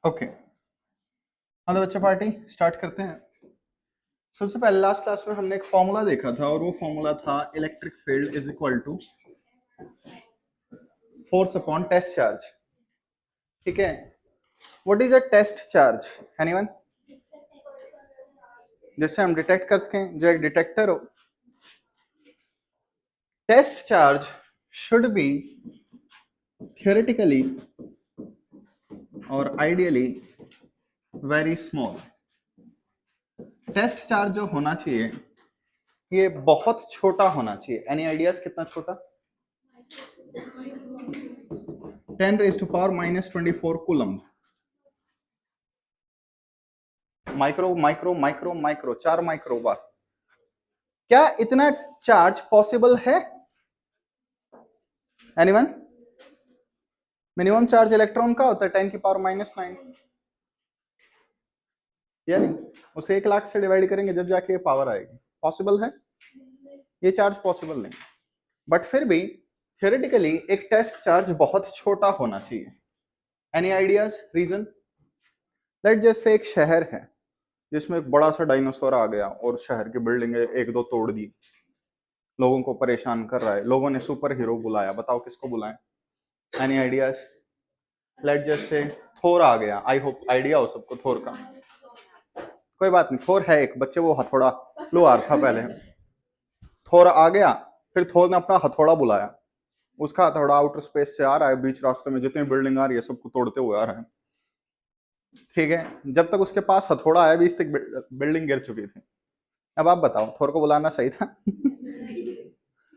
Okay, हाँ तो बच्चा पार्टी स्टार्ट करते हैं। सबसे पहले लास्ट क्लास में हमने एक फॉर्मूला देखा था और वो फॉर्मूला था electric field is equal to force upon test charge. ठीक है, what is a test charge anyone? जिससे हम डिटेक्ट कर सकें, जो एक डिटेक्टर हो। Test charge should be theoretically और ideally very small. Test charge जो होना चाहिए ये बहुत छोटा होना चाहिए। एनी आइडियाज कितना छोटा? 10⁻⁻24 coulomb. Micro micro micro micro 4 micro बार। क्या इतना चार्ज पॉसिबल है? एनीवन? मिनिमम चार्ज इलेक्ट्रॉन का होता है 10⁻⁹। यानी उसे 1 लाख से डिवाइड करेंगे जब जाके ये पावर आएगी। पॉसिबल है? ये चार्ज पॉसिबल नहीं, बट फिर भी थियोरेटिकली एक टेस्ट चार्ज बहुत छोटा होना चाहिए। Any ideas reason? Let just say एक शहर है जिसमें एक बड़ा सा डायनासोर आ गया और शहर की बिल्डिंग एक दो तोड़ दी, लोगों को परेशान कर रहा है, लोगों ने सुपर हीरो बुलाया। बताओ किसको बुलाएं? Any ideas? लेट जस्ट से थोर आ गया। आई होप आइडिया हो सबको थोर का। कोई बात नहीं, थोर है एक बच्चे, वो हथौड़ा लोहार था पहले। थोर आ गया, फिर थोर ने अपना हथौड़ा बुलाया। उसका हथौड़ा आउटर स्पेस से आ रहा है, बीच रास्ते में जितनी बिल्डिंग आ रही है सबको तोड़ते हुए आ रहा है। ठीक है, जब तक उसके पास हथौड़ा आया 20 तक बिल्डिंग गिर चुकी थी। अब आप बताओ थोर को बुलाना सही था?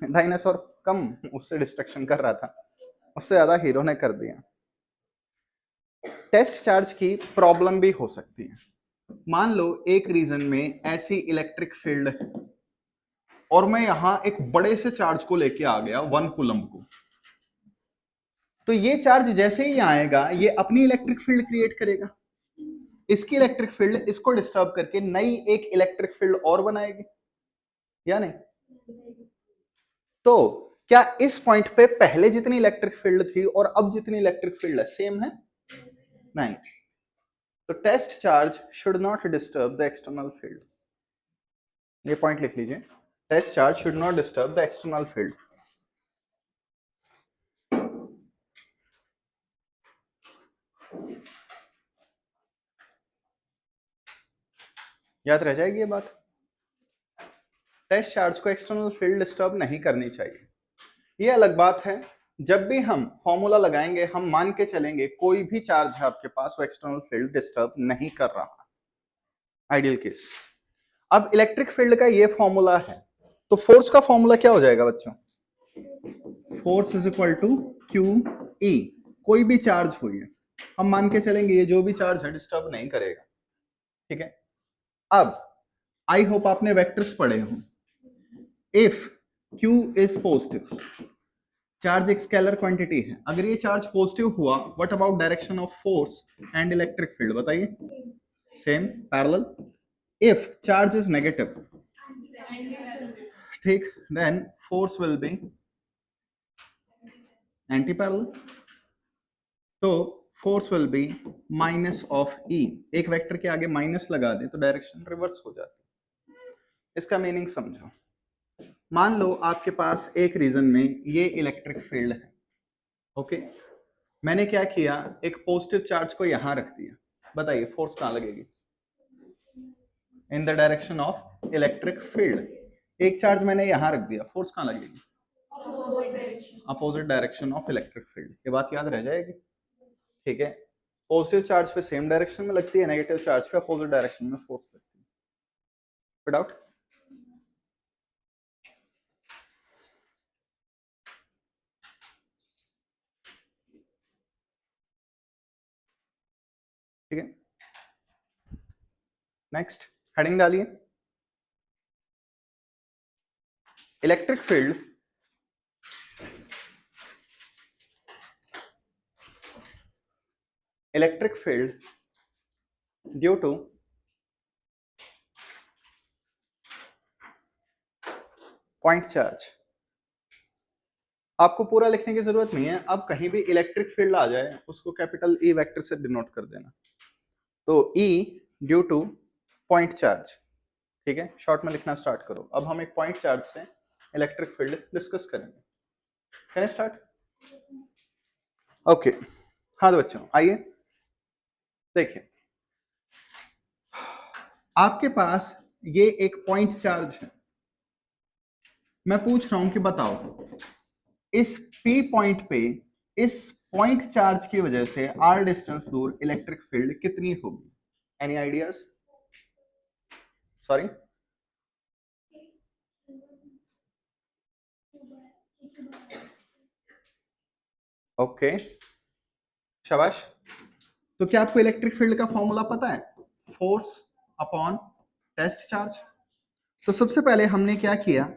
डायनासोर कम उससे डिस्ट्रक्शन कर रहा था, उससे ज्यादा हीरो ने कर दिया। टेस्ट चार्ज की प्रॉब्लम भी हो सकती है। मान लो एक रीजन में ऐसी इलेक्ट्रिक फील्ड है और मैं यहां एक बड़े से चार्ज को लेके आ गया 1 कूलम को, तो ये चार्ज जैसे ही आएगा ये अपनी इलेक्ट्रिक फील्ड क्रिएट करेगा। इसकी इलेक्ट्रिक फील्ड इसको डिस्टर्ब करके नई एक इलेक्ट्रिक फील्ड और बनाएगी, या नहीं? तो क्या इस पॉइंट पे पहले जितनी इलेक्ट्रिक फील्ड थी और अब जितनी इलेक्ट्रिक फील्ड है सेम है? नहीं। तो test charge should not disturb the external field. ये पॉइंट लिख लीजिए, test charge should not disturb the external field. याद रह जाएगी ये बात। टेस्ट चार्ज को एक्सटर्नल फील्ड डिस्टर्ब नहीं करनी चाहिए। ये अलग बात है, जब भी हम फॉर्मूला लगाएंगे हम मान के चलेंगे कोई भी चार्ज है आपके पास वो एक्सटर्नल फील्ड डिस्टर्ब नहीं कर रहा। Ideal case. अब इलेक्ट्रिक फील्ड का ये फॉर्मूला है, तो फोर्स का फॉर्मूला क्या हो जाएगा बच्चों? Force is equal to Q E. कोई भी चार्ज हुई है हम मान के चलेंगे ये जो भी चार्ज है डिस्टर्ब नहीं करेगा। ठीक है, अब आई होप आपने वेक्टर्स पढ़े हो। If Q is positive, charge एक स्केलर क्वांटिटी है, अगर ये चार्ज पॉजिटिव हुआ what about direction of force and electric field? बताइए। Same, parallel. If charge is negative, ठीक, then force will be anti parallel, तो force will be minus of E. एक vector के आगे माइनस लगा दे तो डायरेक्शन रिवर्स हो जाती है। इसका मीनिंग समझो। मान लो आपके पास एक रीजन में ये इलेक्ट्रिक फील्ड है। ओके, मैंने क्या किया, एक पॉजिटिव चार्ज को यहां रख दिया। बताइए फोर्स कहां लगेगी? In the direction of electric field. एक चार्ज मैंने यहां रख दिया, फोर्स कहां लगेगी? Opposite direction of electric field. ये बात याद रह जाएगी। ठीक है, पॉजिटिव चार्ज पे सेम डायरेक्शन में लगती है, नेगेटिव चार्ज पे अपोजिट डायरेक्शन में फोर्स लगती है। कोई डाउट? ठीक है, नेक्स्ट हेडिंग डालिए, electric field electric field due to point charge आपको पूरा लिखने की जरूरत नहीं है, अब कहीं भी इलेक्ट्रिक फील्ड आ जाए उसको कैपिटल ई वेक्टर से डिनोट कर देना। तो ई ड्यू टू पॉइंट चार्ज, ठीक है, शॉर्ट में लिखना स्टार्ट करो। अब हम एक पॉइंट चार्ज से इलेक्ट्रिक फील्ड डिस्कस करेंगे। Can start? ओके, हाँ तो बच्चों आइए देखिए, आपके पास ये एक पॉइंट चार्ज है। मैं पूछ रहा हूं कि बताओ इस पी पॉइंट पे इस पॉइंट चार्ज की वजह से आर डिस्टेंस दूर इलेक्ट्रिक फील्ड कितनी होगी? Any ideas? सॉरी, ओके, शाबाश। तो क्या आपको इलेक्ट्रिक फील्ड का फॉर्मूला पता है? Force upon test charge. तो सबसे पहले हमने क्या किया,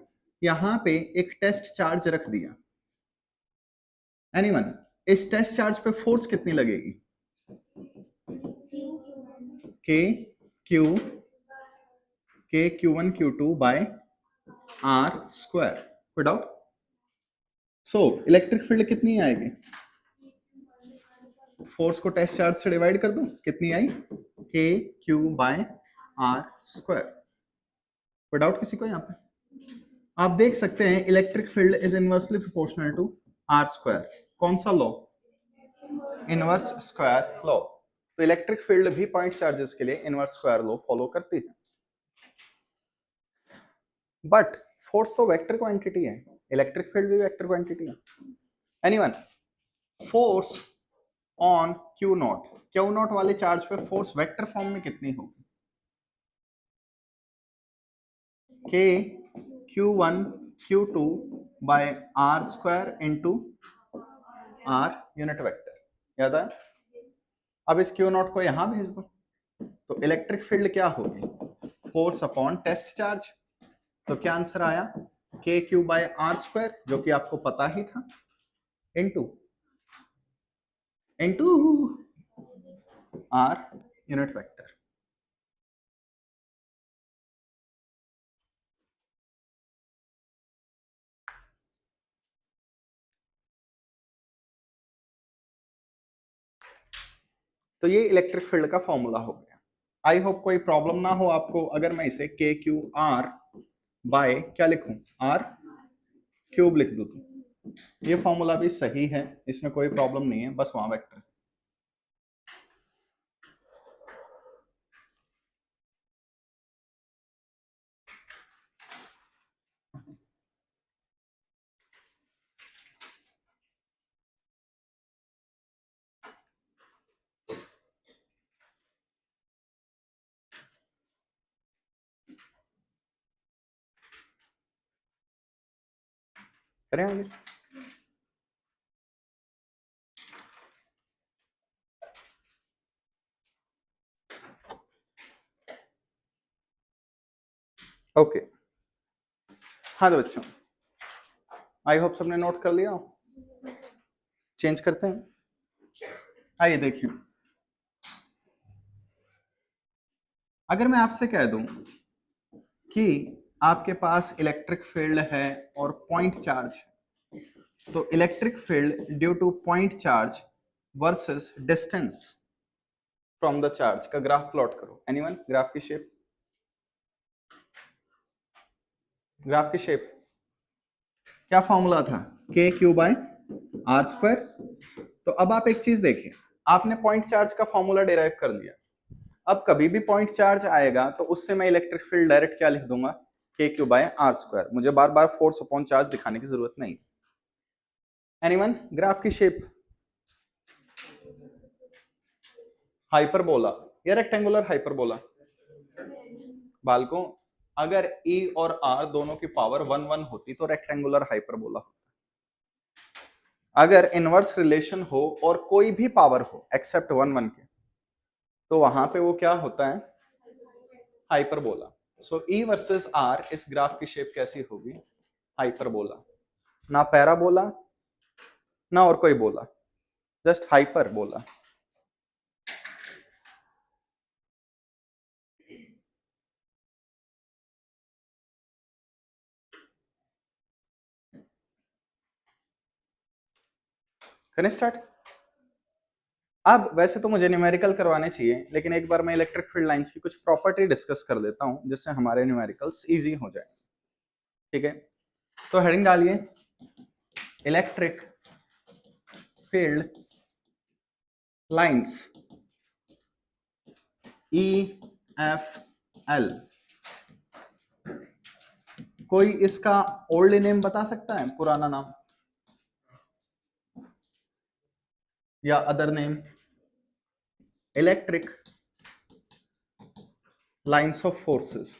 यहां पे एक टेस्ट चार्ज रख दिया। एनीवन, इस टेस्ट चार्ज पे फोर्स कितनी लगेगी? K Q Q1 Q2 by R square. कोई डाउट? सो इलेक्ट्रिक फील्ड कितनी आएगी? फोर्स को टेस्ट चार्ज से डिवाइड कर दूं, कितनी आई? KQ by R square. कोई डाउट किसी को यहाँ पे? आप देख सकते हैं electric field is inversely proportional to R square. कौन सा लॉ? Inverse square law. तो इलेक्ट्रिक फील्ड भी पॉइंट चार्जेस के लिए इनवर्स स्क्वायर लॉ फॉलो करती है। बट फोर्स तो वेक्टर क्वांटिटी है, इलेक्ट्रिक फील्ड भी वेक्टर क्वांटिटी है। Anyone, force on Q naught, Q naught वाले चार्ज पे फोर्स वेक्टर फॉर्म में कितनी होगी? K Q1 Q2 by R square into R unit vector. याद है? अब इस क्यू नॉट को यहां भेज दो तो इलेक्ट्रिक फील्ड क्या होगी? Force upon test charge. तो क्या आंसर आया? KQ बाय आर स्क्वायर, जो कि आपको पता ही था, into into R unit vector. तो ये इलेक्ट्रिक फील्ड का फॉर्मूला हो गया। आई होप कोई प्रॉब्लम ना हो आपको अगर मैं इसे KQ R बाय क्या लिखूं, आर क्यूब लिख दूं। तो ये फॉर्मूला भी सही है, इसमें कोई प्रॉब्लम नहीं है, बस वहां वेक्टर। करें आगे? ओके, हाँ तो बच्चों आई होप सबने नोट कर लिया। चेंज करते हैं। आइए देखिए, अगर मैं आपसे कह दूं कि आपके पास इलेक्ट्रिक फील्ड है और पॉइंट चार्ज, तो electric field due to point charge versus distance from the charge का ग्राफ प्लॉट करो। एनीवन? ग्राफ की शेप, ग्राफ की शेप क्या फॉर्मूला था? KQ by R square. तो अब आप एक चीज देखिए, आपने पॉइंट चार्ज का फॉर्मूला डिराइव कर लिया। अब कभी भी पॉइंट चार्ज आएगा तो उससे मैं इलेक्ट्रिक फील्ड डायरेक्ट क्या लिख दूंगा? KQ by R square. मुझे बार बार फोर्स अपॉन चार्ज दिखाने की जरूरत नहीं। एनीवन? ग्राफ की शेप हाइपरबोला या रेक्टेंगुलर हाइपरबोला? बालकों, अगर E और R दोनों की पावर 1 1 होती तो रेक्टेंगुलर हाइपरबोला। अगर इनवर्स रिलेशन हो और कोई भी पावर हो एक्सेप्ट 1 1 के, तो वहां पे वो क्या होता है? हाइपरबोला। सो E वर्सेस R, इस ग्राफ की शेप कैसी होगी? हाइपरबोला। ना पैराबोला ना और कोई बोला, जस्ट हाइपरबोला। करें स्टार्ट। अब वैसे तो मुझे न्यूमेरिकल करवाने चाहिए, लेकिन एक बार मैं इलेक्ट्रिक फील्ड लाइंस की कुछ प्रॉपर्टी डिस्कस कर देता हूं जिससे हमारे न्यूमेरिकल्स इजी हो जाए। ठीक है, तो हेडिंग डालिए इलेक्ट्रिक फील्ड लाइंस EFL। कोई इसका ओल्ड नेम बता सकता है, पुराना नाम या other name? Electric lines of forces.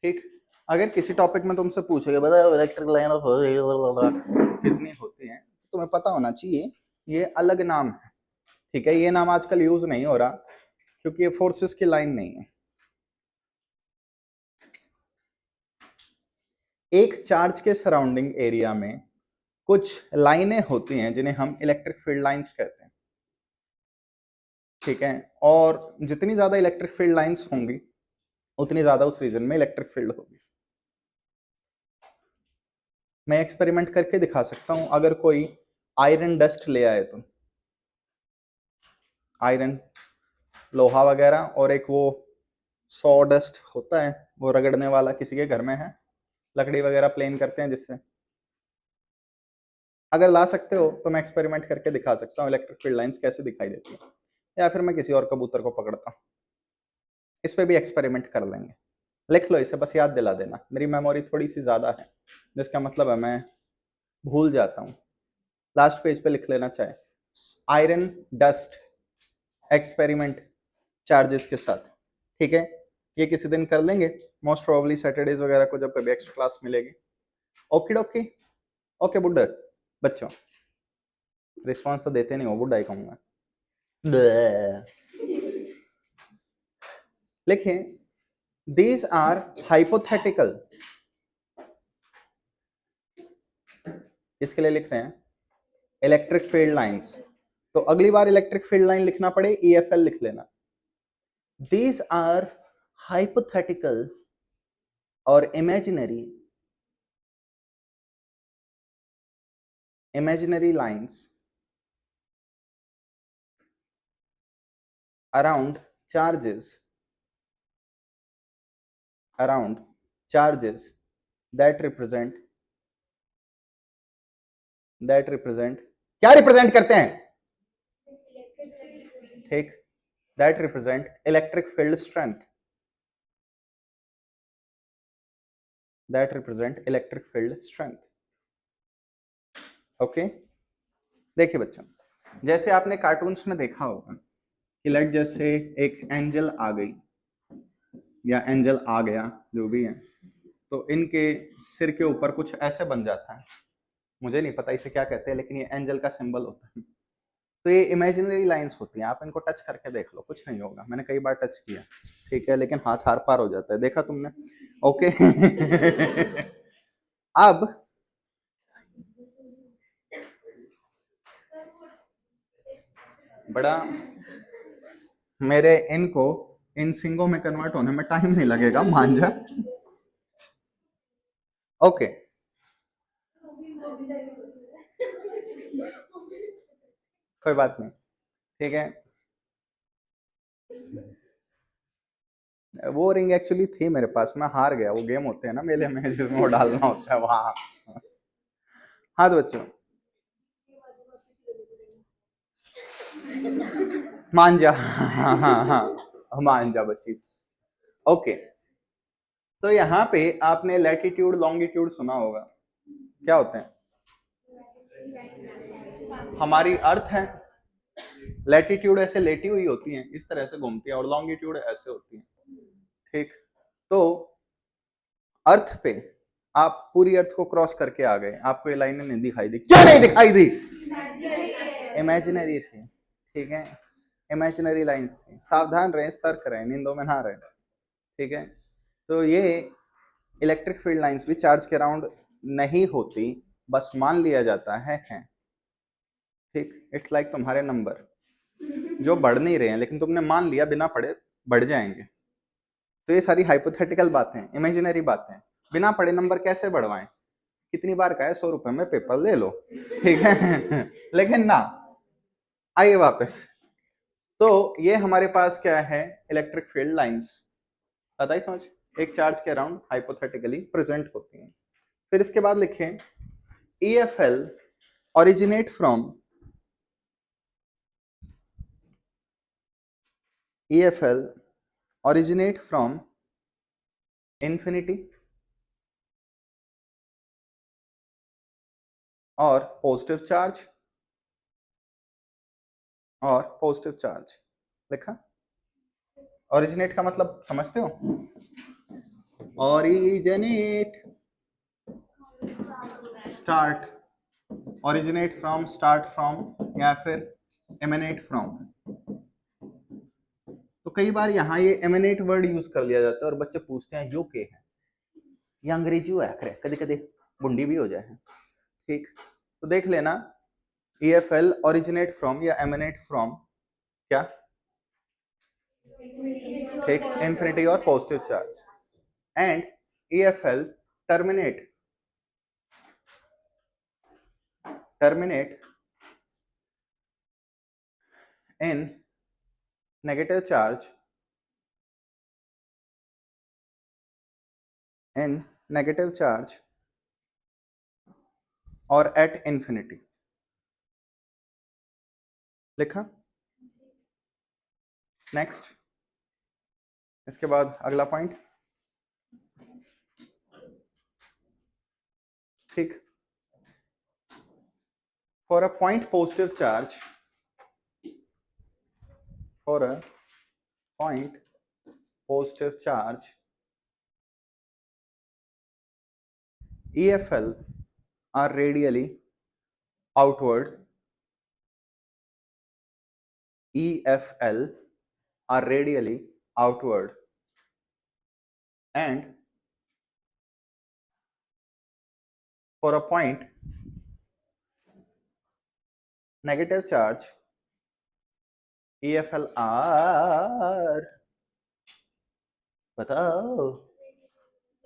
ठीक, अगर किसी टॉपिक में तुमसे पूछोगे बताओ इलेक्ट्रिक लाइन ऑफ कितनी होती है, तो तुम्हें पता होना चाहिए ये अलग नाम है। ठीक है, ये नाम आजकल यूज नहीं हो रहा क्योंकि ये फोर्सेस की लाइन नहीं है। एक चार्ज के सराउंडिंग एरिया में कुछ लाइनें होती हैं जिन्हें हम इलेक्ट्रिक फील्ड लाइंस कहते हैं। ठीक है, और जितनी ज्यादा इलेक्ट्रिक फील्ड लाइंस होंगी उतनी ज्यादा उस रीजन में इलेक्ट्रिक फील्ड होगी। मैं एक्सपेरिमेंट करके दिखा सकता हूं। अगर कोई आयरन डस्ट ले आए तो, आयरन लोहा वगैरह, और एक वो सॉ डस्ट होता है वो रगड़ने वाला, किसी के घर में है, लकड़ी वगैरह प्लेन करते हैं जिससे, अगर ला सकते हो तो मैं एक्सपेरिमेंट करके दिखा सकता हूँ इलेक्ट्रिक फील्ड लाइंस कैसे दिखाई देती है। या फिर मैं किसी और कबूतर को पकड़ता हूँ, इस पे भी एक्सपेरिमेंट कर लेंगे। लिख लो इसे, बस याद दिला देना, मेरी मेमोरी थोड़ी सी ज्यादा है, जिसका मतलब है मैं भूल जाता हूँ। लास्ट पेज पे लिख लेना चाहे आयरन डस्ट एक्सपेरिमेंट चार्जेस के साथ। ठीक है, ये किसी दिन कर लेंगे, मोस्ट प्रोबेबली सैटरडेज वगैरह को जब कभी एक्स्ट्रा क्लास मिलेगी। ओके डोके, ओके बुड्ढा बच्चों, रिस्पांस तो देते नहीं हो, बुड्ढा ही कहूंगा। लिखें दीज आर हाइपोथेटिकल, इसके लिए लिख रहे हैं इलेक्ट्रिक फील्ड लाइंस। तो अगली बार इलेक्ट्रिक फील्ड लाइन लिखना पड़े EFL लिख लेना। दीज आर हाइपोथेटिकल और imaginary lines around charges that represent क्या रिप्रेजेंट करते हैं? ठीक, that represent electric field strength, that represent electric field strength. Okay, देखिए बच्चों, जैसे आपने कार्टून्स में देखा होगा कि लाइक जैसे एक एंजल आ गई या एंजल आ गया, जो भी है, तो इनके सिर के ऊपर कुछ ऐसे बन जाता है, मुझे नहीं पता इसे क्या कहते हैं, लेकिन ये एंजल का सिंबल होता है। तो ये इमेजिनरी लाइंस होती हैं, आप इनको टच करके देख लो, कुछ नहीं होगा, मैंने कई बार टच किया, ठीक है, लेकिन हाथ हार पार हो जाता है, देखा तुमने? ओके अब बड़ा मेरे इनको इन सिंगों में कन्वर्ट होने में टाइम नहीं लगेगा, मान जा। ओके, कोई बात नहीं, ठीक है। वो रिंग एक्चुअली थी मेरे पास, मैं हार गया, वो गेम होते हैं ना मेले में जिसमें वो डालना होता है वहां। हाँ तो बच्चों मान जा, हाँ हाँ हाँ मान जा बच्ची। ओके, तो यहाँ पे आपने लैटिट्यूड लॉन्गिट्यूड सुना होगा, क्या होते हैं? हमारी अर्थ है, लैटिट्यूड ऐसे लेटी हुई होती है, इस तरह से घूमती है, और लॉन्गिट्यूड ऐसे होती है। ठीक, तो अर्थ पे आप पूरी अर्थ को क्रॉस करके आ गए, आपको ये लाइनें नहीं दिखाई दी, क्या नहीं दिखाई दी? इमेजिनरी थी, ठीक है, इमेजिनरी लाइंस थी, सावधान रहें, सतर्क रहें, नींदों में ना रहें, ठीक है। तो ये इलेक्ट्रिक फील्ड लाइंस भी चार्ज के अराउंड नहीं होती, बस मान लिया जाता है। ठीक, इट्स लाइक तुम्हारे नंबर जो बढ़ नहीं रहे हैं, लेकिन तुमने मान लिया बिना पढ़े बढ़ जाएंगे। तो ये सारी हाइपोथेटिकल बातें, इमेजिनरी बातें, बिना पढ़े नंबर कैसे बढ़वाएं? कितनी बार कहा है 100 रुपए में पेपर ले लो, ठीक है लेकिन ना। आइए वापस। तो ये हमारे पास क्या है, इलेक्ट्रिक फील्ड लाइंस, पता ही समझ, एक चार्ज के अराउंड हाइपोथेटिकली प्रेजेंट होती हैं। फिर इसके बाद लिखें EFL originate from EFL originate from infinity और पॉजिटिव चार्ज और पॉजिटिव चार्ज लिखा। ओरिजिनेट का मतलब समझते हो? Originate start, originate from, start from या फिर एमिनेट फ्रॉम। तो कई बार यहाँ ये एमिनेट वर्ड यूज कर लिया जाता है और बच्चे पूछते हैं यो के है, ये अंग्रेजी है करे कदे कदे बुंडी भी हो जाए, ठीक। तो देख लेना EFL ओरिजिनेट फ्रॉम या एमिनेट फ्रॉम क्या, ठीक, इन्फिनिटी और positive charge. And EFL terminate in negative charge और at infinity लिखा। नेक्स्ट, इसके बाद अगला पॉइंट, ठीक। For a point positive charge, for a point positive charge EFL are radially outward, EFL are radially outward and for a point negative charge EFL are, बताओ,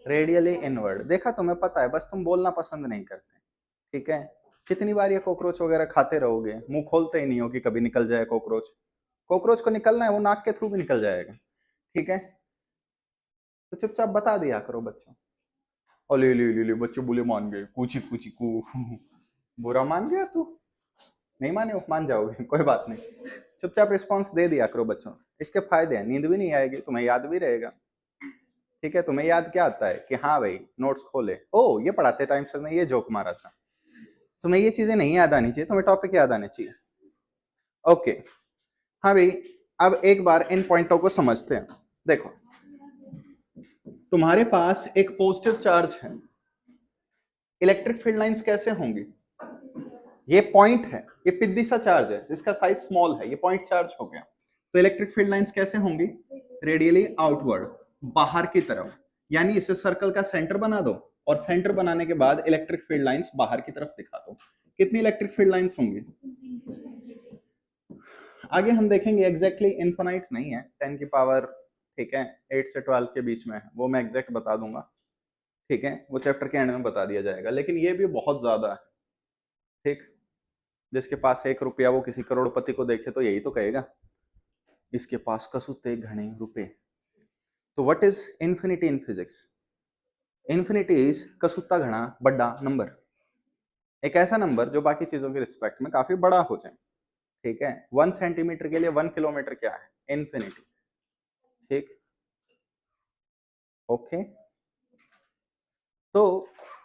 radially inward. देखा, तुम्हें पता है, बस तुम बोलना पसंद नहीं करते, ठीक है। कितनी बार ये कॉकरोच वगैरह खाते रहोगे, मुंह खोलते ही नहीं हो कि कभी निकल जाए कॉकरोच। कॉकरोच को निकलना है वो नाक के थ्रू भी निकल जाएगा, ठीक है। तो चुपचाप बता दिया करो बच्चों। और ले बच्चे बोले मान गए, कुची कुची कू बुरा मान गया तू, नहीं माने हो, मान जाओगे कोई बात नहीं, चुपचाप रिस्पॉन्स दे दिया करो बच्चों। इसके फायदे हैं, नींद भी नहीं आएगी, तुम्हें याद भी रहेगा, ठीक है। तुम्हें याद क्या आता है कि हाँ भाई नोट्स खोले, ओ ये पढ़ाते टाइम सर ने ये जोक मारा था। तुम्हें ये चीजें नहीं याद आनी चाहिए, तुम्हें टॉपिक याद आने चाहिए, ओके। हाँ भाई, अब एक बार इन पॉइंटों को समझते हैं। देखो, तुम्हारे पास एक पॉजिटिव चार्ज है, इलेक्ट्रिक फील्ड लाइंस कैसे होंगी, ये पॉइंट है, ये पिद्दी सा चार्ज है जिसका साइज स्मॉल है, ये पॉइंट चार्ज हो गया। तो इलेक्ट्रिक फील्ड लाइंस कैसे होंगी, रेडियली आउटवर्ड, बाहर की तरफ। यानी इसे सर्कल का सेंटर बना दो और सेंटर बनाने के बाद इलेक्ट्रिक फील्ड लाइंस बाहर की तरफ दिखा दो। कितनी इलेक्ट्रिक फील्ड लाइंस होंगी, आगे हम देखेंगे, एग्जैक्टली इनफाइनाइट नहीं है, 10 की पावर, ठीक है, 8 से 12 के बीच में है, वो मैं एग्जैक्ट बता दूंगा, ठीक है, वो चैप्टर के एंड में बता दिया जाएगा। लेकिन ये भी बहुत ज्यादा है, ठीक। जिसके पास 1 रुपया वो किसी करोड़पति को देखे तो यही तो कहेगा इसके पास कसुते घने रुपए। तो what is infinity in physics, infinity is कसुत्ता घना बड़ा नंबर, एक ऐसा नंबर जो बाकी चीजों के रिस्पेक्ट में काफी बड़ा हो जाए, ठीक है। 1 सेंटीमीटर के लिए 1 किलोमीटर क्या है, इन्फिनिटी, ठीक, ओके। तो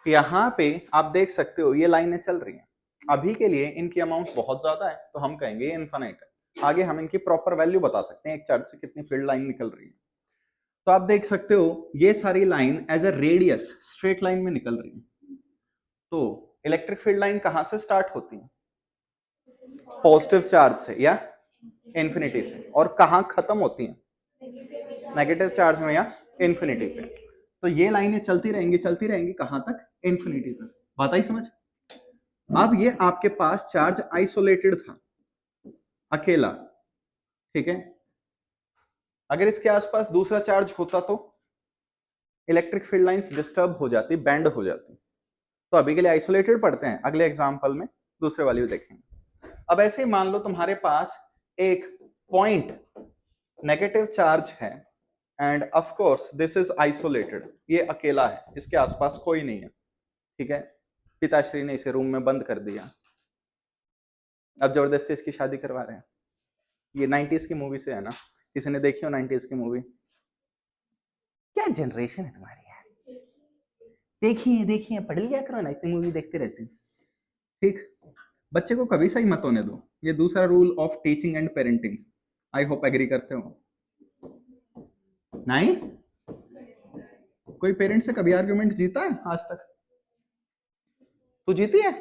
यहाँ पे आप देख सकते हो ये लाइनें चल रही हैं, अभी के लिए इनकी अमाउंट बहुत ज्यादा है तो हम कहेंगे इनफाइनाइट है। आगे हम इनकी प्रॉपर वैल्यू बता सकते हैं, एक चार्ज से कितनी फील्ड लाइन निकल रही है। तो आप देख सकते हो ये सारी line as a radius straight line में निकल रही है। तो इलेक्ट्रिक फील्ड लाइन कहां से स्टार्ट होती है, पॉजिटिव चार्ज से या इन्फिनिटी से, और कहां खत्म होती है, नेगेटिव चार्ज में या इन्फिनिटी पे। तो ये लाइनें चलती रहेंगी कहां तक, इन्फिनिटी तक। बात आई समझ। अब ये आपके पास चार्ज आइसोलेटेड था, अकेला, ठीक है। अगर इसके आसपास दूसरा चार्ज होता तो इलेक्ट्रिक फील्ड लाइंस डिस्टर्ब हो जाती, बेंड हो जाती। तो अभी के लिए आइसोलेटेड पढ़ते हैं, अगले एग्जाम्पल में दूसरे वाली भी देखेंगे। अब ऐसे ही मान लो तुम्हारे पास एक पॉइंट नेगेटिव चार्ज है end of course this is isolated, ये अकेला है, इसके आसपास कोई नहीं है, ठीक है। पिताश्री ने इसे रूम में बंद कर दिया, अब जबरदस्ती इसकी शादी करवा रहे हैं। ये 90s की मूवी से है ना, किसी ने देखी हो 90s की मूवी? क्या जनरेशन है तुम्हारी यार, देखिए देखिए पढ़ लिया करो ना, इतनी मूवी देखते रहते हैं। ठीक, बच्चे को कभी सही मत होने दो, ये दूसरा rule of teaching and parenting. I hope agree करते हो। नहीं, कोई पेरेंट से कभी आर्गुमेंट जीता है आज तक? तू जीती है?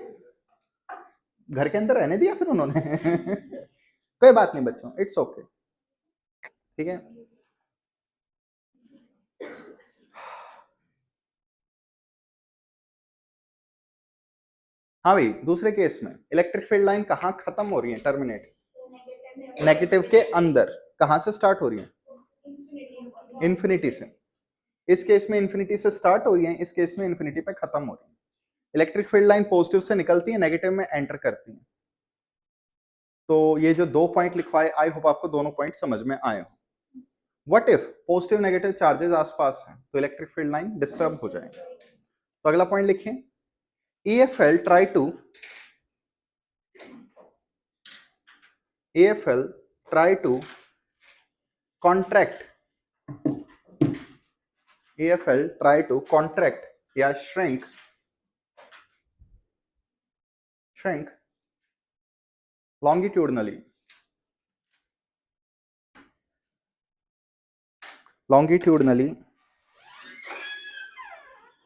घर के अंदर रहने दिया फिर उन्होंने कोई बात नहीं बच्चों, इट्स ओके, ठीक है। हाँ भाई, दूसरे केस में इलेक्ट्रिक फील्ड लाइन कहाँ खत्म हो रही है, टर्मिनेट? नेगेटिव के अंदर। कहां से स्टार्ट हो रही है? इन्फिनिटी से। इस केस में इन्फिनिटी से स्टार्ट हो रही है, इस केस में इन्फिनिटी पे खत्म हो रही है। इलेक्ट्रिक फील्ड लाइन पॉजिटिव से निकलती है, नेगेटिव में एंटर करती है। तो ये जो 2 पॉइंट लिखवाए, आई होप आपको दोनों पॉइंट समझ में आए हो। What if positive negative charges आसपास हैं, तो इलेक्ट्रिक फील्ड लाइन डिस्टर्ब हो जाएगी। तो अगला पॉइंट लिखिए, EFL try to contract, EFL try to contract या shrink longitudinally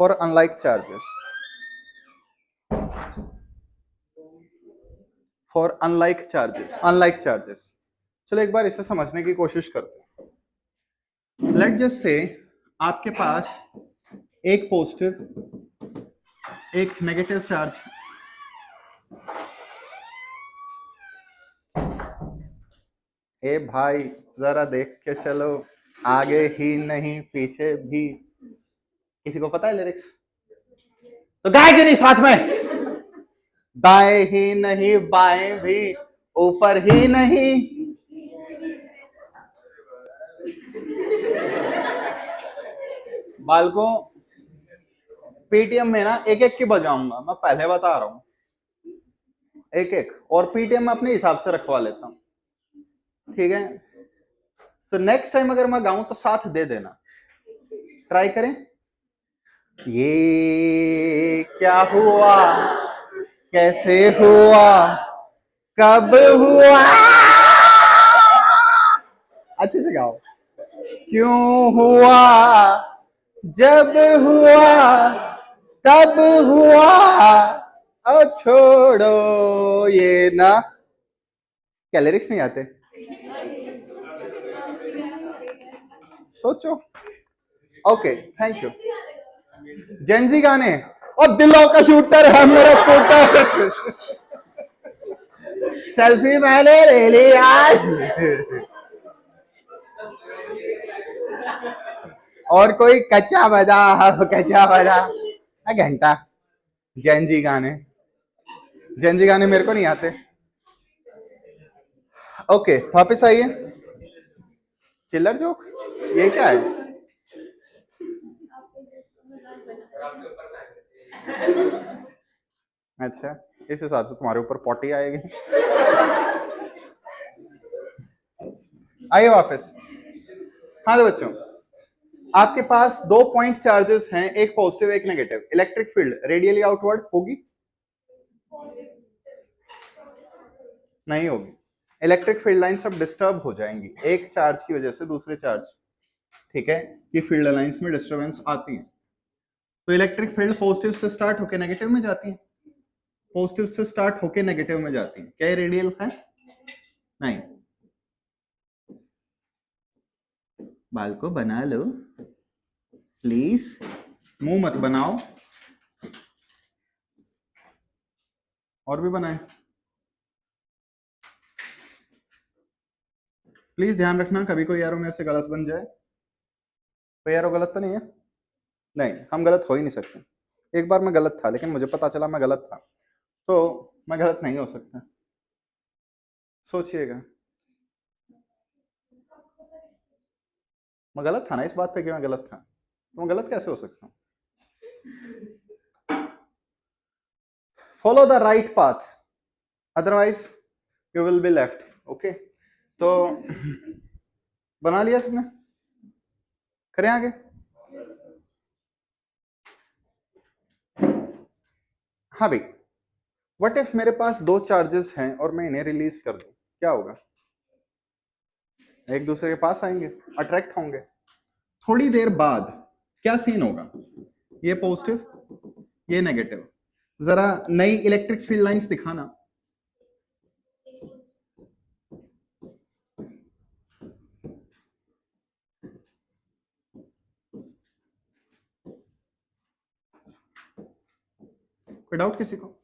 for unlike charges, unlike charges। चलो एक बार इसे समझने की कोशिश करते हैं। लेट जस्ट से आपके पास एक पॉजिटिव एक नेगेटिव चार्ज, ए भाई जरा देख के चलो, आगे ही नहीं पीछे भी। किसी को पता है लिरिक्स? तो गाए क्यों नहीं साथ में? दाएं ही नहीं बाएं भी, ऊपर ही नहीं। बालकों, पीटीएम में ना एक एक की बजाऊंगा, मैं पहले बता रहा हूं, एक एक, और पीटीएम में अपने हिसाब से रखवा लेता हूं, ठीक है। तो नेक्स्ट टाइम अगर मैं गाऊं तो साथ दे देना, ट्राई करें। ये क्या हुआ, कैसे हुआ, कब हुआ, अच्छे से गाओ। क्यों हुआ, जब हुआ तब हुआ, अब छोड़ो ये ना। क्या लिरिक्स नहीं आते? सोचो। Okay, thank you. जेंजी गाने, और दिलों का शूटर है मेरा स्कूटर, सेल्फी मैंने ले ली आज, और कोई कच्चा बजा घंटा। जेंजी गाने मेरे को नहीं आते। ओके, वापस आइए। चिल्लर जोक, ये क्या है? अच्छा, इस हिसाब से तुम्हारे ऊपर पॉटी आएगी। आइए वापस। हाँ तो बच्चों, आपके पास 2 पॉइंट चार्जेस हैं, एक पॉजिटिव एक negative. Electric field radially outward होगी? नहीं होगी। इलेक्ट्रिक फील्ड लाइन सब डिस्टर्ब हो जाएंगी एक चार्ज की वजह से दूसरे चार्ज, ठीक है। ये फील्ड लाइंस में डिस्टर्बेंस आती है। तो इलेक्ट्रिक फील्ड पॉजिटिव से स्टार्ट होकर नेगेटिव में जाती है, पॉजिटिव से स्टार्ट होकर नेगेटिव में जाती है। क्या ये रेडियल है? नहीं। बाल को बना लो प्लीज, मुंह मत बनाओ, और भी बनाए प्लीज। ध्यान रखना कभी कोई एरो मेरे से गलत बन जाए। कोई एरो गलत तो नहीं है? नहीं, हम गलत हो ही नहीं सकते। एक बार मैं गलत था लेकिन मुझे पता चला मैं गलत था, तो मैं गलत नहीं हो सकता। सोचिएगा, मैं गलत था ना इस बात पे कि मैं गलत था, तो मैं गलत कैसे हो सकता हूँ? Follow the right path, otherwise you will be left. Okay, तो बना लिया सबने? करें आगे? हाँ भाई, व्हाट इफ मेरे पास दो चार्जेस हैं और मैं इन्हें रिलीज कर दूं, क्या होगा? एक दूसरे के पास आएंगे, अट्रैक्ट होंगे। थोड़ी देर बाद क्या सीन होगा? ये पॉजिटिव, ये नेगेटिव। जरा नई इलेक्ट्रिक फील्ड लाइंस दिखाना। कोई डाउट किसी को?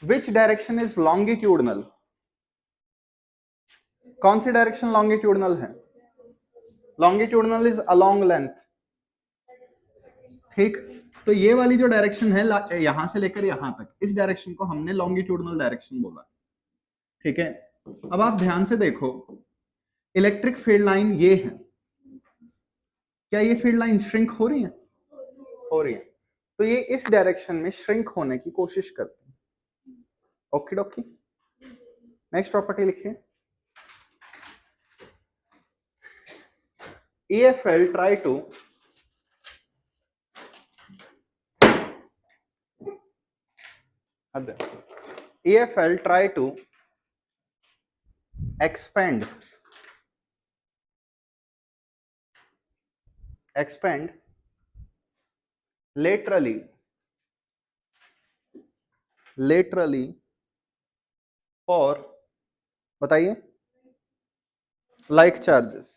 विच डायरेक्शन इज लॉन्गिट्यूडनल? कौन सी डायरेक्शन लॉन्गिट्यूडनल है? Longitudinal is along length. ठीक, तो ये वाली जो डायरेक्शन है यहां से लेकर यहां तक, इस डायरेक्शन को हमने लॉन्गिट्यूडनल डायरेक्शन बोला। ठीक है, अब आप ध्यान से देखो, इलेक्ट्रिक फील्ड लाइन ये है, क्या ये फील्ड लाइन श्रिंक हो रही है? हो रही है। तो ये इस डायरेक्शन में श्रिंक होने की कोशिश करती है। ओके डोकी, नेक्स्ट प्रॉपर्टी लिखिए। EFL try to EFL try to expand laterally for, बताइए, लाइक चार्जेस।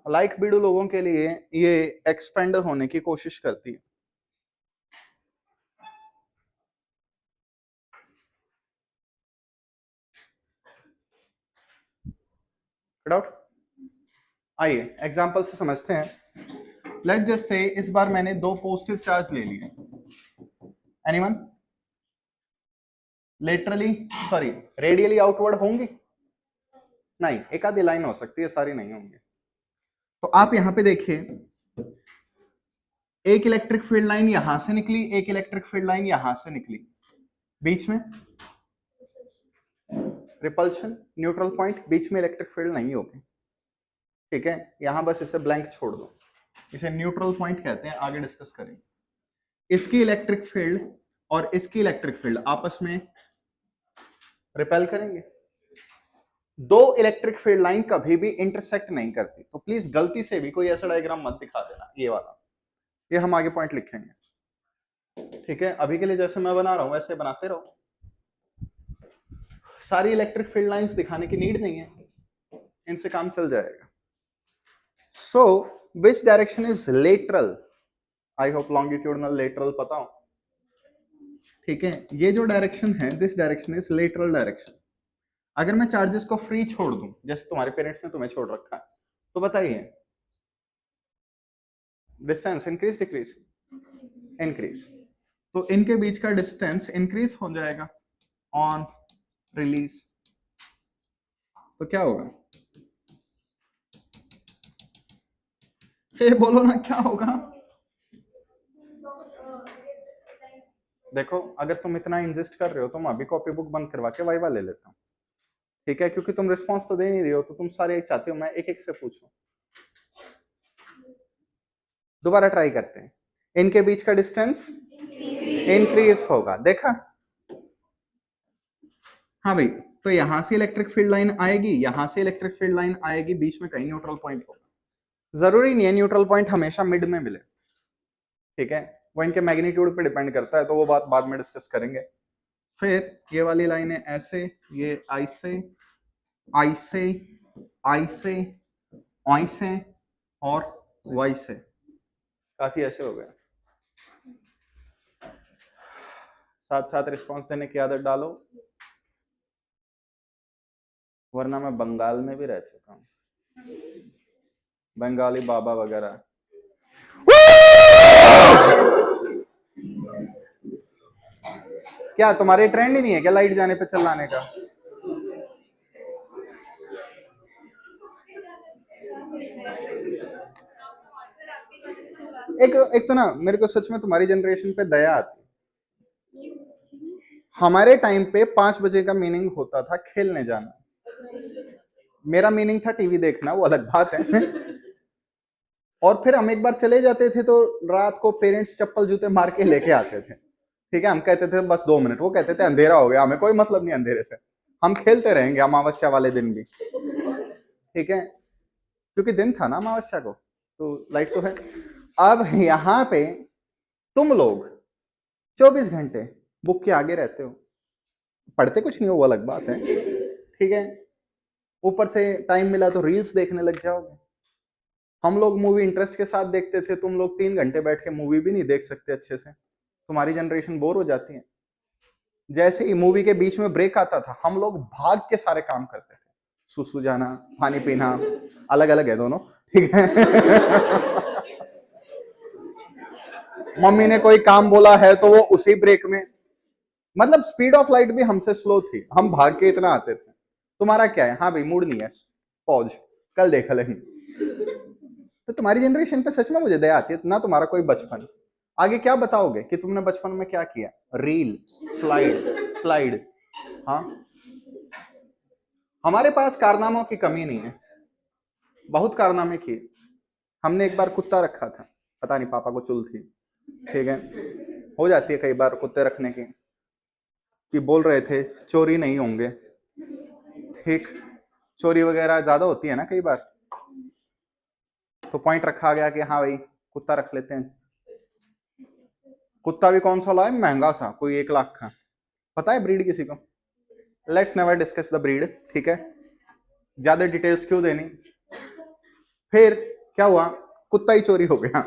लाइक बीडू लोगों के लिए ये एक्सपेंड होने की कोशिश करती है। डाउट? आइए एग्जांपल से समझते हैं। लेट जस्ट से इस बार मैंने दो पॉजिटिव चार्ज ले लिए। Anyone? Laterally, sorry, radially outward होंगी? नहीं, एक आधी लाइन हो सकती है, सारी नहीं होंगी। तो आप यहां पे देखिए, एक इलेक्ट्रिक फील्ड लाइन यहां से निकली, एक इलेक्ट्रिक फील्ड लाइन यहां से निकली, बीच में रिपल्शन, न्यूट्रल पॉइंट, बीच में इलेक्ट्रिक फील्ड नहीं होगी। ठीक है, यहां बस इसे ब्लैंक छोड़ दो, इसे न्यूट्रल पॉइंट कहते हैं, आगे डिस्कस करेंगे। इसकी इलेक्ट्रिक फील्ड और इसकी इलेक्ट्रिक फील्ड आपस में रिपेल करेंगे। दो इलेक्ट्रिक फील्ड लाइन कभी भी इंटरसेक्ट नहीं करती, तो प्लीज गलती से भी कोई ऐसा डायग्राम मत दिखा देना, ये वाला, ये हम आगे पॉइंट लिखेंगे। ठीक है, अभी के लिए जैसे मैं बना रहा हूं वैसे बनाते रहो, सारी इलेक्ट्रिक फील्ड लाइंस दिखाने की नीड नहीं है, इनसे काम चल जाएगा। So which direction is lateral? I hope longitudinal lateral पता हो। ठीक है, ये जो डायरेक्शन है, this direction is lateral direction. अगर मैं चार्जेस को फ्री छोड़ दूं, जैसे तुम्हारे पेरेंट्स ने तुम्हें छोड़ रखा है, तो बताइए डिस्टेंस इंक्रीज डिक्रीज? इंक्रीज। तो इनके बीच का डिस्टेंस इंक्रीज हो जाएगा ऑन रिलीज। तो क्या होगा? ये बोलो ना, क्या होगा? देखो, अगर तुम इतना इंजिस्ट कर रहे हो तो मैं अभी कॉपी बुक बंद करवा के वाइवा ले लेता हूँ। ठीक है, क्योंकि तुम रिस्पॉन्स तो दे नहीं रही हो, तो तुम सारे एक चाहते हो मैं एक एक से पूछूं। दोबारा ट्राई करते हैं। इनके बीच का डिस्टेंस इंक्रीज होगा, देखा? हाँ भाई, तो यहां से इलेक्ट्रिक फील्ड लाइन आएगी, यहां से इलेक्ट्रिक फील्ड लाइन आएगी, बीच में कहीं न्यूट्रल पॉइंट होगा। जरूरी नहीं है न्यूट्रल पॉइंट हमेशा मिड में मिले। ठीक है, वो इनके मैग्नीट्यूड पे डिपेंड करता है, तो वो बात बाद में डिस्कस करेंगे। फिर ये वाली लाइन है ऐसे, ये आई से, आई से, आई से, आई से और वाई से, काफी ऐसे हो गए। साथ साथ रिस्पांस देने की आदत डालो, वरना मैं बंगाल में भी रह चुका हूँ, बंगाली बाबा वगैरह। क्या तुम्हारे ट्रेंड ही नहीं है क्या लाइट जाने पे चलाने का? एक एक तो ना मेरे को सच में तुम्हारी जनरेशन पे दया आती। हमारे टाइम पे 5 बजे का मीनिंग होता था खेलने जाना। मेरा मीनिंग था टीवी देखना, वो अलग बात है। और फिर हम एक बार चले जाते थे तो रात को पेरेंट्स चप्पल जूते मार के लेके आते थे। ठीक है, हम कहते थे बस 2 मिनट, वो कहते थे अंधेरा हो गया, हमें कोई मतलब नहीं अंधेरे से, हम खेलते रहेंगे अमावस्या वाले दिन भी। ठीक है, क्योंकि दिन था ना अमावस्या को, तो लाइट तो है। अब यहाँ पे तुम लोग 24 घंटे बुक के आगे रहते हो, पढ़ते कुछ नहीं हो वो अलग बात है। ठीक है, ऊपर से टाइम मिला तो रील्स देखने लग जाओगे। हम लोग मूवी इंटरेस्ट के साथ देखते थे, तुम लोग 3 घंटे बैठ के मूवी भी नहीं देख सकते अच्छे से, तुम्हारी जनरेशन बोर हो जाती है। जैसे ही मूवी के बीच में ब्रेक आता था हम लोग भाग के सारे काम करते थे, सुसु जाना, पानी पीना, अलग अलग है दोनों। ठीक है। मम्मी ने कोई काम बोला है तो वो उसी ब्रेक में, मतलब स्पीड ऑफ लाइट भी हमसे स्लो थी, हम भाग के इतना आते थे। तुम्हारा क्या है, हाँ भाई मूड नहीं है, पॉज, कल देख लेंगे। तो तुम्हारी जनरेशन पे सच में मुझे दया आती है ना, तुम्हारा कोई बचपन। आगे क्या बताओगे कि तुमने बचपन में क्या किया? Reel, slide slide. हाँ, हमारे पास कारनामों की कमी नहीं है, बहुत कारनामे किए। हमने एक बार कुत्ता रखा था, पता नहीं पापा को चुल थी। ठीक है, हो जाती है कई बार कुत्ते रखने की, कि बोल रहे थे चोरी नहीं होंगे। ठीक, चोरी वगैरह ज्यादा होती है ना कई बार, तो पॉइंट रखा गया कि हाँ भाई कुत्ता रख लेते हैं। कुत्ता भी कौन सा लाए, महंगा सा, कोई 1 लाख का। पता है ब्रीड किसी को? Let's never discuss the breed. ठीक है, ज्यादा डिटेल्स क्यों देनी। फिर क्या हुआ, कुत्ता ही चोरी हो गया।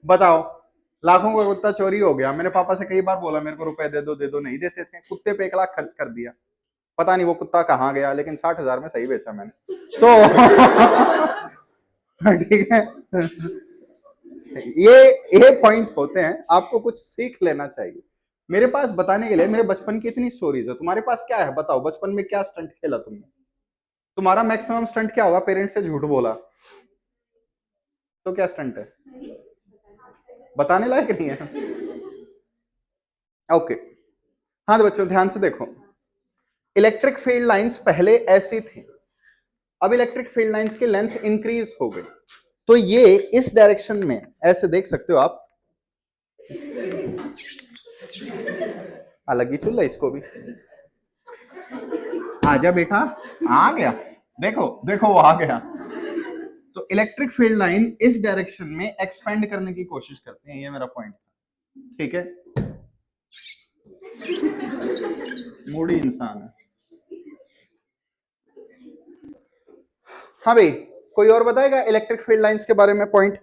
बताओ, लाखों का कुत्ता चोरी हो गया। मैंने पापा से कई बार बोला मेरे को रुपए दे दो, नहीं देते थे। कुत्ते पे 1 लाख खर्च कर दिया, पता नहीं वो कुत्ता कहाँ गया, लेकिन 60,000 में सही बेचा मैंने तो। ठीक है, ये पॉइंट होते हैं, आपको कुछ सीख लेना चाहिए। मेरे पास बताने के लिए मेरे बचपन की इतनी स्टोरीज है, तुम्हारे पास क्या है बताओ? बचपन में क्या स्टंट खेला तुमने? तुम्हारा मैक्सिमम स्टंट क्या होगा? पेरेंट्स से झूठ बोला तो क्या स्टंट है? बताने लायक नहीं है। ओके, हाँ तो बच्चों ध्यान से देखो, इलेक्ट्रिक फील्ड लाइंस पहले ऐसी थी, अब इलेक्ट्रिक फील्ड लाइंस की लेंथ इंक्रीज हो गई। तो ये इस डायरेक्शन में ऐसे देख सकते हो आप, अलग ही चूल्हा इसको भी। आजा बेटा, आ गया, देखो देखो वो आ गया। तो इलेक्ट्रिक फील्ड लाइन इस डायरेक्शन में एक्सपेंड करने की कोशिश करते हैं, ये मेरा पॉइंट था। ठीक है, मूडी इंसान है। हाँ भाई, कोई और बताएगा इलेक्ट्रिक फील्ड लाइंस के बारे में पॉइंट?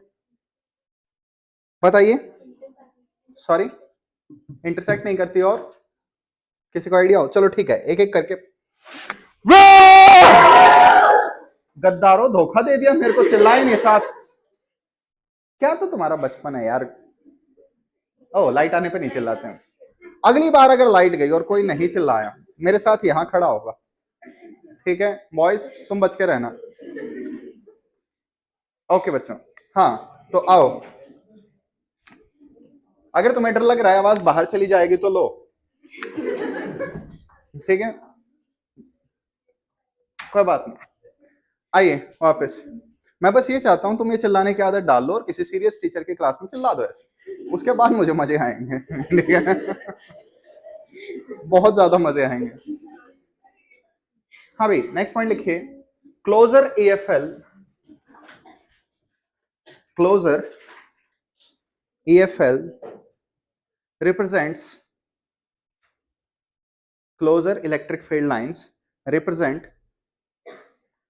बताइए। सॉरी, इंटरसेक्ट नहीं करती, और किसी को आइडिया हो? चलो ठीक है, एक एक करके। गद्दारों धोखा दे दिया मेरे को, चिल्लाए नहीं साथ। क्या तो तुम्हारा बचपन है यार। ओ, लाइट आने पे नहीं चिल्लाते हैं। अगली बार अगर लाइट गई और कोई नहीं चिल्लाया, मेरे साथ यहां खड़ा होगा। ठीक है बॉयज, तुम बच के रहना। ओके बच्चों, हाँ तो आओ, अगर तुम्हें डर लग रहा है आवाज बाहर चली जाएगी तो लो। ठीक है, कोई बात नहीं, आइए वापस। मैं बस ये चाहता हूं तुम ये चिल्लाने की आदत डाल लो और किसी सीरियस टीचर की क्लास में चिल्ला दो ऐसे, उसके बाद मुझे मजे आएंगे। ठीक है, बहुत ज्यादा मजे आएंगे। हाँ भाई, नेक्स्ट पॉइंट लिखिए, closer EFL, closer EFL represents, closer electric field lines represent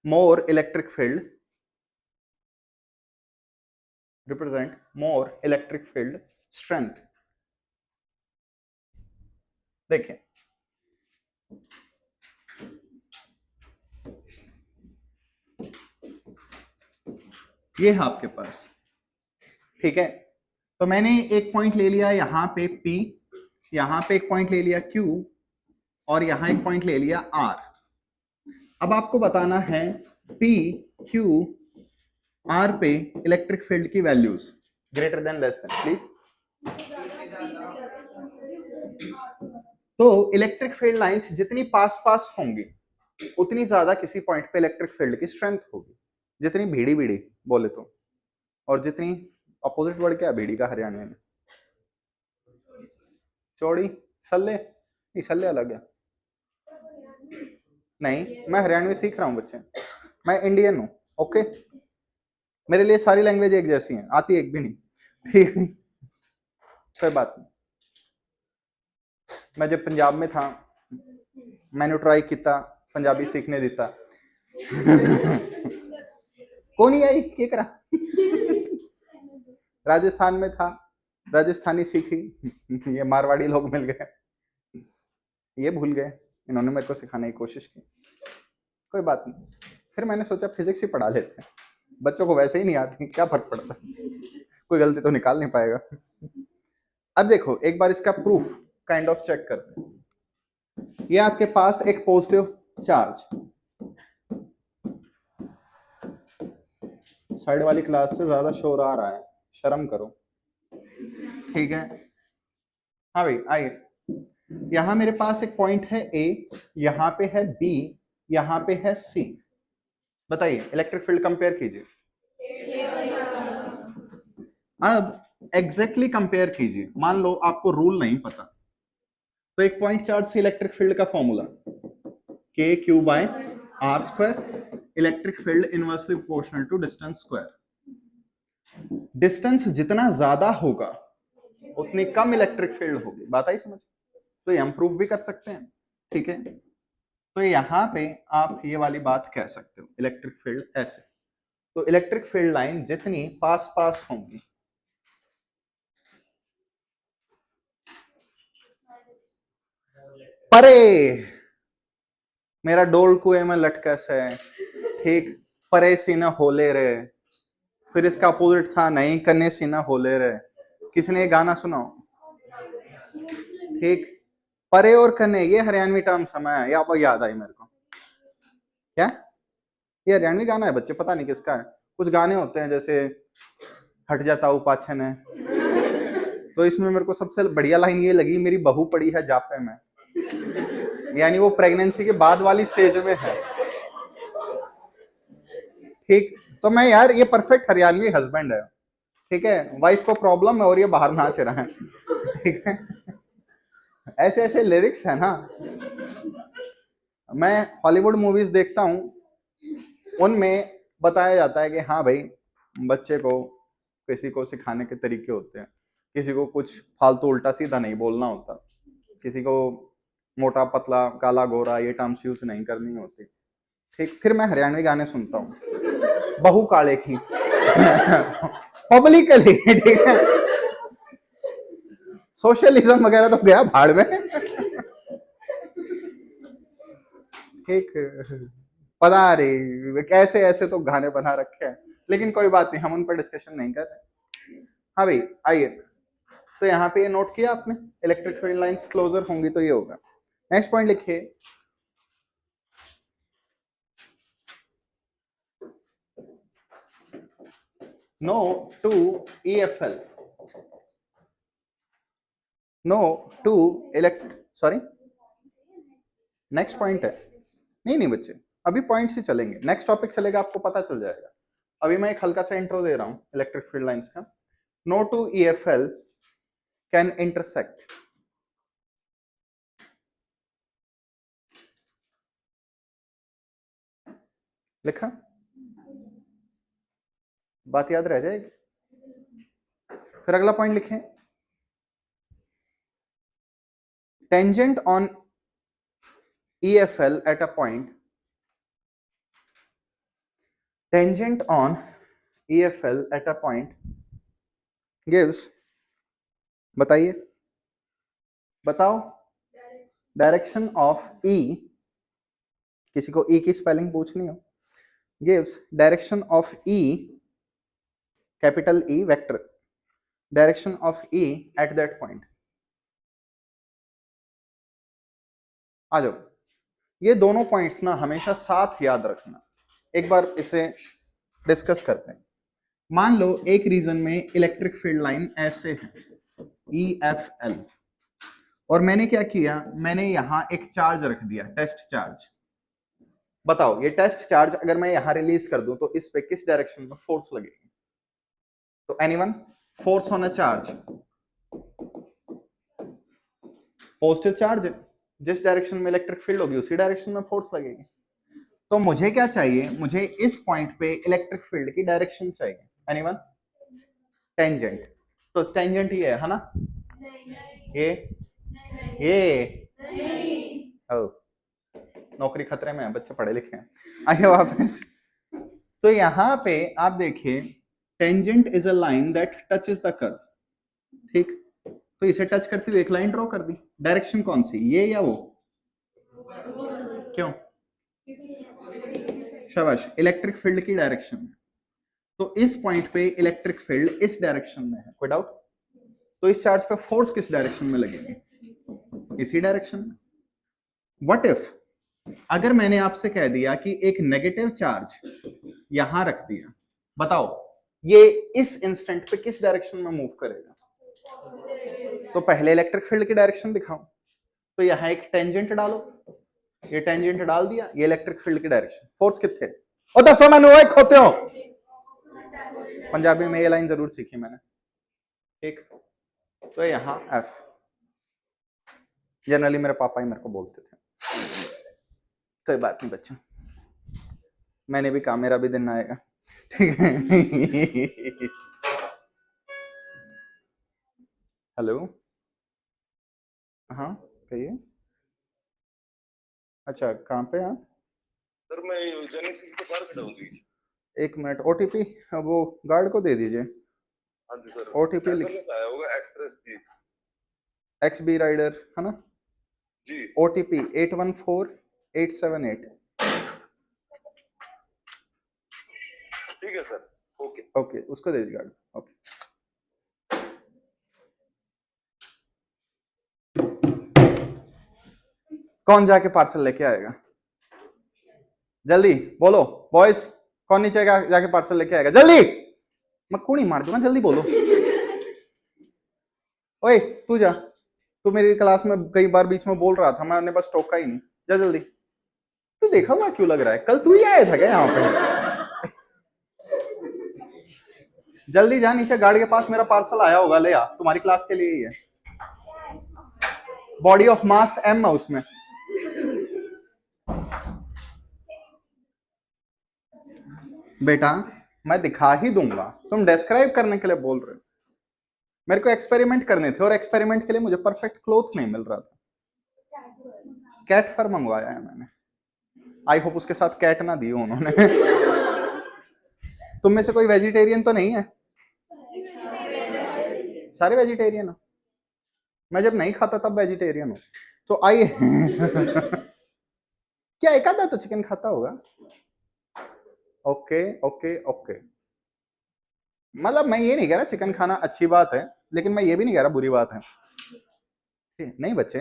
more electric field, represent more electric field strength। देखिए, ये है आपके पास ठीक है, तो मैंने एक पॉइंट ले लिया यहाँ पे P, यहाँ पे एक पॉइंट ले लिया Q और यहाँ एक पॉइंट ले लिया R। अब आपको बताना है P, Q, R पे इलेक्ट्रिक फील्ड की values greater than less than, please. तो इलेक्ट्रिक फील्ड लाइंस जितनी पास पास होंगी उतनी ज्यादा किसी पॉइंट पे इलेक्ट्रिक फील्ड की स्ट्रेंथ होगी, जितनी भीड़ी भीड़ी बोले तो, और जितनी अपोजिट वर्ड क्या भीड़ी का हरियाणवी में, चौड़ी, सल्ले, नहीं सल्ले अलग है, नहीं मैं हरियाणवी सीख रहा हूँ बच्चे, मैं इंडियन हूँ, ओके, मेरे लिए सारी लैंग्वेज एक जैसी हैं, आती एक भी नहीं, ठीक, कोई बात नहीं। मैं जब पंजाब में था मैंने ट्राई किया पंजाबी सीखने दिता कौन ही आई क्या करा, राजस्थान में था राजस्थानी सीखी, ये मारवाड़ी लोग मिल गए, ये भूल गए, इन्होंने मेरे को सिखाने की कोशिश की, कोई बात नहीं। फिर मैंने सोचा फिजिक्स ही पढ़ा लेते हैं, बच्चों को वैसे ही नहीं आती, क्या फर्क पड़ता, कोई गलती तो निकाल नहीं पाएगा। अब देखो एक बार इसका प्रूफ काइंड ऑफ चेक करते हैं। ये आपके पास एक पॉजिटिव चार्ज, साइड वाली क्लास से ज्यादा शोर आ रहा है, शर्म करो, ठीक है। हाँ भाई आइए, यहां मेरे पास एक पॉइंट है A, यहां पे है B, यहां पे है C, बताइए इलेक्ट्रिक फील्ड कंपेयर कीजिए। अब एग्जैक्टली कंपेयर कीजिए, मान लो आपको रूल नहीं पता, तो एक पॉइंट चार्ज से इलेक्ट्रिक फील्ड का formula K Q by R square, electric field inversely proportional to distance square. Distance जितना ज्यादा होगा उतनी कम इलेक्ट्रिक फील्ड होगी, बात आई समझ, तो ये हम प्रूफ भी कर सकते हैं, ठीक है। तो यहां पे आप ये वाली बात कह सकते हो इलेक्ट्रिक फील्ड ऐसे, तो इलेक्ट्रिक फील्ड लाइन जितनी पास पास होंगी, परे मेरा डोल कुएं में लटका है, ठीक, परे सीना होले रे, फिर इसका अपोजिट था नहीं कन्ने सीना होले रे, किसने गाना सुनाओ, ठीक, परे और कन्ने ये हरियाणवी टर्म समय है, या याद आई मेरे को, क्या ये हरियाणवी गाना है बच्चे, पता नहीं किसका है, कुछ गाने होते हैं जैसे हट जाता हूँ पाछे ने, तो इसमें मेरे को सबसे बढ़िया लाइन ये लगी, मेरी बहू पड़ी है जापे में, यानी वो प्रेगनेंसी के बाद वाली स्टेज में है, ठीक। तो मैं यार ये परफेक्ट हरियाणवी हस्बैंड है, ठीक है, वाइफ को प्रॉब्लम है और ये बाहर नाच रहा है, ठीक है, ऐसे ऐसे लिरिक्स है ना, मैं हॉलीवुड मूवीज देखता हूं, उनमें बताया जाता है कि हाँ भाई बच्चे को किसी को सिखाने के तरीके होते हैं, किसी को कुछ फालतू उल्टा सीधा नहीं बोलना होता, किसी को मोटा पतला काला गोरा ये टर्म्स यूज नहीं करनी होती, ठीक। फिर मैं हरियाणवी गाने सुनता हूँ, बहू काले की पब्लिकली, ठीक है, सोशलिज्म वगैरह तो गया भाड़ में, ठीक, पता नहीं कैसे ऐसे तो गाने बना रखे हैं, लेकिन कोई बात नहीं, हम उन पर डिस्कशन नहीं कर रहे। हाँ भाई आइए, तो यहाँ पे ये नोट किया आपने, इलेक्ट्रिक फील्ड लाइंस क्लोजर होंगी तो ये होगा। नेक्स्ट पॉइंट लिखिए, no two EFL, no two elect, sorry next point है, नहीं नहीं बच्चे अभी पॉइंट्स ही चलेंगे, नेक्स्ट टॉपिक चलेगा आपको पता चल जाएगा, अभी मैं एक हल्का सा इंट्रो दे रहा हूं इलेक्ट्रिक फील्ड लाइंस का। No two EFL can intersect, लिखा, बात याद रह जाएगी। फिर अगला पॉइंट लिखें, tangent on EFL at a point, tangent on EFL at a point gives, बताइए, बताओ, डायरेक्शन ऑफ E, किसी को E की स्पेलिंग पूछनी हो, gives direction of E, capital E vector, direction of E at that point. आ जाओ, ये दोनों पॉइंट्स ना हमेशा साथ याद रखना। एक बार इसे डिस्कस करते हैं। मान लो एक रीजन में इलेक्ट्रिक फील्ड लाइन ऐसे है ई एफ एल, और मैंने क्या किया, मैंने यहां एक चार्ज रख दिया, टेस्ट चार्ज। बताओ ये टेस्ट चार्ज अगर मैं यहां रिलीज कर दूं तो इस पे किस डायरेक्शन में फोर्स लगेगी? तो anyone, force on a charge, positive charge, जिस डायरेक्शन में इलेक्ट्रिक फील्ड होगी उसी डायरेक्शन में फोर्स लगेगी। तो मुझे क्या चाहिए, मुझे इस पॉइंट पे इलेक्ट्रिक फील्ड की डायरेक्शन चाहिए। एनीवन? टेंजेंट। तो टेंजेंट ये है ना? ये ओ, नौकरी खतरे में है, बच्चे पढ़े लिखे हैं। आइए वापस। तो यहां पे आप देखिए, tangent is a line that touches the curve. ठीक, तो इसे टच करते हुए एक लाइन ड्रॉ कर दी। डायरेक्शन कौन सी, ये या वो? क्यों? शाबाश, इलेक्ट्रिक फील्ड की डायरेक्शन में। तो इस पॉइंट पे इलेक्ट्रिक फील्ड इस डायरेक्शन में है, कोई डाउट? तो इस चार्ज पे फोर्स किस डायरेक्शन में लगेगी? इसी डायरेक्शन में। व्हाट इफ अगर मैंने आपसे कह दिया कि एक नेगेटिव चार्ज यहां रख दिया, बताओ ये इस इंस्टेंट पे किस डायरेक्शन में मूव करेगा? तो पहले इलेक्ट्रिक फील्ड की डायरेक्शन दिखाओ। तो यहां एक टेंजेंट डालो, ये टेंजेंट डाल दिया, ये इलेक्ट्रिक फील्ड की डायरेक्शन। फोर्स कितने? और दसो मैंने वो खोते हो। पंजाबी में ये लाइन जरूर सीखी मैंने। ठीक, तो यहाँ एफ, जनरली मेरे पापा ही मेरे को बोलते थे। कोई बात नहीं बच्चा, मैंने भी कहा मेरा भी दिन आएगा। ठीक है। हेलो, हाँ कहिए। अच्छा, कहाँ पे आप? सर मैं जेनेसिस के बाहर खड़ा हूँ जी। एक मिनट, ओटीपी वो गार्ड को दे दीजिए। हाँ जी सर, ओटीपी आया होगा express please. X B rider है ना जी। ओटीपी 814878। ठीक है सर, ओके ओके, उसको दे दीजिए गार्ड। ओके, कौन जाके पार्सल लेके आएगा? जल्दी बोलो बॉयज, कौन नीचे जाके पार्सल लेके आएगा? जल्दी, मैं कूड़ी मार दूंगा, जल्दी बोलो। ओए तू जा, तू मेरी क्लास में कई बार बीच में बोल रहा था, मैंने बस टोका ही नहीं। जा जल्दी। तू देखा हुआ क्यों लग रहा है, कल तू ही आया था क्या यहाँ पे? जल्दी जा नीचे, गार्ड के पास मेरा पार्सल आया होगा, ले आ, तुम्हारी क्लास के लिए ही है। बॉडी ऑफ मास एम है उसमें। बेटा मैं दिखा ही दूंगा, तुम डिस्क्राइब करने के लिए बोल रहे हो। मेरे को एक्सपेरिमेंट करने थे और एक्सपेरिमेंट के लिए मुझे परफेक्ट क्लोथ नहीं मिल रहा था। कैट फर मंगवाया है मैंने, आई होप उसके साथ कैट ना दी हो उन्होंने। तुम में से कोई वेजिटेरियन तो नहीं है? सारे वेजिटेरियन हो? मैं जब नहीं खाता तब वेजिटेरियन हूं। तो आइए। क्या एक आधा तो चिकन खाता होगा? ओके ओके ओके, मतलब मैं ये नहीं कह रहा चिकन खाना अच्छी बात है, लेकिन मैं ये भी नहीं कह रहा बुरी बात है। नहीं बच्चे,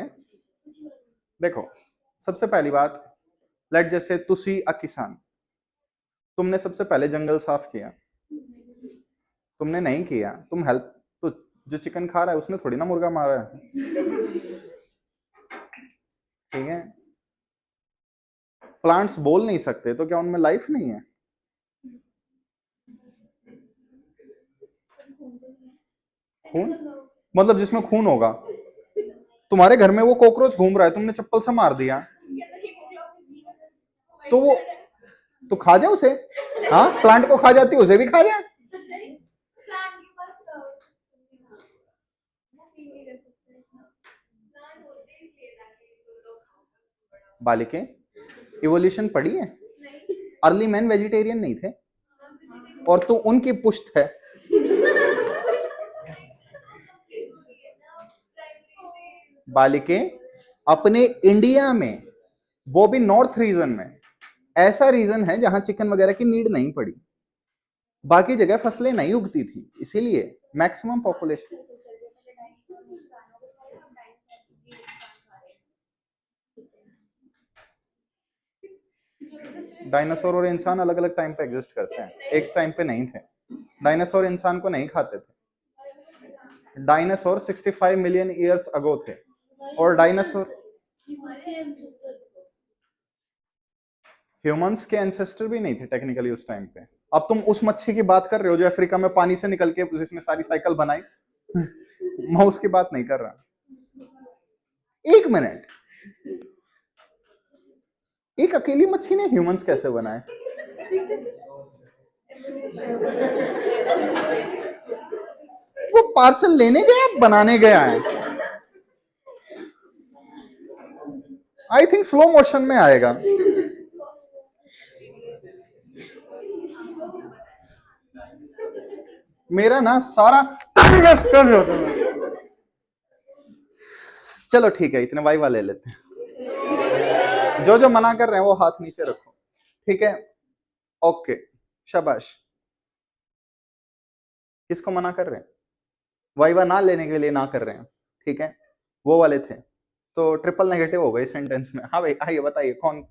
देखो सबसे पहली बात, लेट जैसे तुसी अ किसान, तुमने सबसे पहले जंगल साफ किया, तुमने नहीं किया, तुम हेल्प, तो जो चिकन खा रहा है उसने थोड़ी ना मुर्गा मारा है। ठीक है, प्लांट्स बोल नहीं सकते तो क्या उनमें लाइफ नहीं है? खून, मतलब जिसमें खून होगा। तुम्हारे घर में वो कॉकरोच घूम रहा है, तुमने चप्पल से मार दिया, तो वो तो खा जा उसे। हाँ, प्लांट को खा जाती, उसे भी खा जा। बालिके, इवोल्यूशन पढ़ी है? अर्ली मैन वेजिटेरियन नहीं थे, और तू उनकी पुश्त है। बालिके, अपने इंडिया में, वो भी नॉर्थ रीजन में, ऐसा रीजन है जहां चिकन वगैरह की नीड नहीं पड़ी। बाकी जगह फसलें नहीं उगती थी, इसीलिए मैक्सिमम पॉपुलेशन। डायनासोर और इंसान अलग अलग टाइम पे एग्जिस्ट करते हैं, एक टाइम पे नहीं थे। डायनासोर इंसान को नहीं खाते थे। डायनासोर 65 मिलियन ईयर्स अगो थे, और डायनासोर ह्यूमंस के एंसेस्टर भी नहीं थे टेक्निकली उस टाइम पे। अब तुम उस मच्छी की बात कर रहे हो जो अफ्रीका में पानी से निकल के जिसने सारी साइकिल बनाई। मैं उसकी बात नहीं कर रहा। एक मिनट, एक अकेली मच्छी ने ह्यूमंस कैसे बनाए? वो पार्सल लेने गया, बनाने गया है। आई थिंक स्लो मोशन में आएगा। मेरा ना सारा टाइम वेस्ट कर रहे हो तुम। चलो ठीक है, इतने वाइवा ले लेते हैं। जो जो मना कर रहे हैं वो हाथ नीचे रखो, ठीक है? ओके, शाबाश। किसको मना कर रहे हैं? वाइवा ना लेने के लिए ना कर रहे हैं, ठीक है? वो वाले थे, तो ट्रिपल नेगेटिव हो गई सेंटेंस में। हाँ भाई, आइए बताइए कौन।